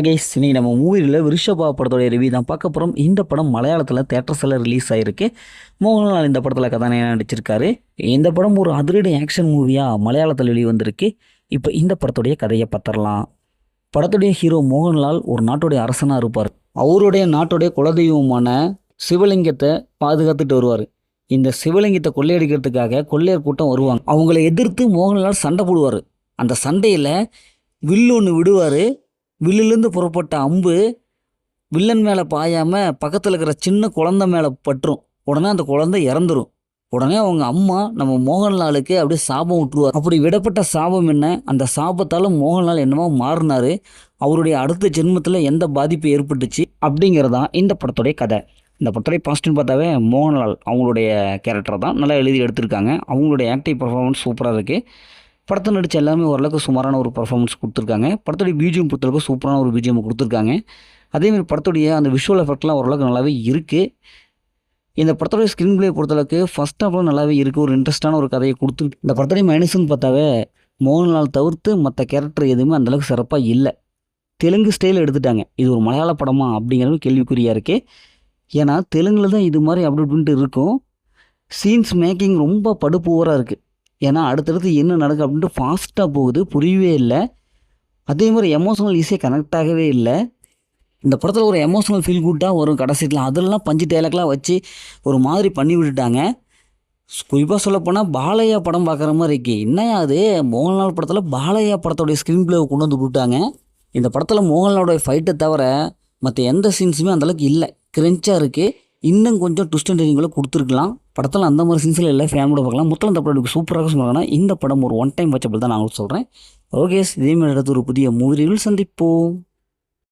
Guys இன்னைக்கு நம்ம மூவியில் விருஷபா படத்தோடைய ரிவ்யூ தான் பார்க்க போகிறோம். இந்த படம் மலையாளத்தில் தேட்டர்ஸில் ரிலீஸ் ஆகிருக்கு. மோகன்லால் இந்த படத்தில் கதாநாயகனாக நடிச்சிருக்காரு. இந்த படம் ஒரு அதிரடி ஆக்ஷன் மூவியாக மலையாளத்தில் வெளிவந்திருக்கு. இப்போ இந்த படத்துடைய கதையை பார்த்துடலாம். படத்துடைய ஹீரோ மோகன்லால் ஒரு நாட்டுடைய அரசனாக இருப்பார். அவருடைய நாட்டுடைய குலதெய்வமான சிவலிங்கத்தை பாதுகாத்துட்டு வருவார். இந்த சிவலிங்கத்தை கொள்ளையடிக்கிறதுக்காக கொள்ளையர் கூட்டம் வருவாங்க. அவங்கள எதிர்த்து மோகன்லால் சண்டை போடுவார். அந்த சண்டையில் வில்லு ஒன்று விடுவார். வில்லுலேருந்து புறப்பட்ட அம்பு வில்லன் மேலே பாயாமல் பக்கத்தில் இருக்கிற சின்ன குழந்தை மேலே பற்றும். உடனே அந்த குழந்தை இறந்துடும். உடனே அவங்க அம்மா நம்ம மோகன்லாலுக்கு அப்படியே சாபம் விட்டுருவார். அப்படி விடப்பட்ட சாபம் என்ன, அந்த சாபத்தால் மோகன்லால் என்னமோ மாறினார், அவருடைய அடுத்த ஜென்மத்தில் எந்த பாதிப்பு ஏற்பட்டுச்சு அப்படிங்கிறதான் இந்த படத்துடைய கதை. இந்த படத்துடைய பாசிட்டிவ் பார்த்தாவே மோகன்லால் அவங்களுடைய கேரக்டர் தான் நல்லா எழுதி எடுத்திருக்காங்க. அவங்களுடைய ஆக்டிவ் பர்ஃபார்மன்ஸ் சூப்பராக இருக்குது. படத்தை நடித்த எல்லாமே ஓரளவுக்கு சுமாரான ஒரு பர்ஃபார்மன்ஸ் கொடுத்துருக்காங்க. படத்துடைய பிஜிஎம் பொறுத்தளவுக்கு சூப்பரான ஒரு பிஜிஎம் கொடுத்துருக்காங்க. அதேமாதிரி படத்துடைய அந்த விஷுவல் எஃபெக்ட்லாம் ஓரளவுக்கு நல்லாவே இருக்குது. இந்த படத்துடைய ஸ்க்ரீன் பிளே பொறுத்தளவுக்கு ஃபஸ்ட் ஹாஃப்லாம் நல்லாவே இருக்குது. ஒரு இன்ட்ரெஸ்ட்டான ஒரு கதையை கொடுத்து இந்த படத்துடைய மைனஸ்ன்னு பார்த்தாவே மோகன்லால் தவிர்த்து மற்ற கேரக்டர் எதுவுமே அந்தளவுக்கு சிறப்பாக இல்லை. தெலுங்கு ஸ்டைல் எடுத்துட்டாங்க. இது ஒரு மலையாள படமா அப்படிங்கிறது கேள்விக்குறியாக இருக்குது. ஏன்னா தெலுங்கில் தான் இது மாதிரி அப்படி இப்படின்ட்டு இருக்கும். சீன்ஸ் மேக்கிங் ரொம்ப படுப்புவராக இருக்குது. ஏன்னா அடுத்தடுத்து என்ன நடக்குது அப்படின்ட்டு ஃபாஸ்ட்டாக போகுது, புரியவே இல்லை. அதே மாதிரி எமோஷனல் ஈஸியாக கனெக்ட் ஆகவே இல்லை. இந்த படத்தில் ஒரு எமோஷனல் ஃபீல் குட்டாக வரும் கடைசியில், அதெல்லாம் பஞ்சு டைலாக்லாம் வச்சு ஒரு மாதிரி பண்ணி விட்டுட்டாங்க. குறிப்பாக சொல்லப்போனால் பாலையா படம் பார்க்குற மாதிரி இருக்கு. என்னையா அது, மோகன்லால் படத்தில் பாலையா படத்தோடைய ஸ்க்ரீன் பிளேவை கொண்டு வந்து விட்டாங்க. இந்த படத்தில் மோகன்லாலோடைய ஃபைட்டை தவிர மற்ற எந்த சீன்ஸுமே அந்தளவுக்கு இல்லை, கிரென்ச்சாக இருக்குது. இன்னும் கொஞ்சம் ட்விஸ்ட் அண்ட் டர்னிங்களை கொடுத்துருக்கலாம். படத்தில் அந்த மாதிரி சீன்ஸில் இல்லை, ஃபேமிலியோட பார்க்கலாம். மொத்தம் இந்த படம் சூப்பராக சொன்னாங்கன்னா இந்த படம் ஒரு ஒன் டைம் வாட்சபிள் தான் நான் சொல்கிறேன். ஓகே, இதேமாதிரி எடுத்து ஒரு புதிய மூவி ரிவ்யூவில் சந்திப்போம்.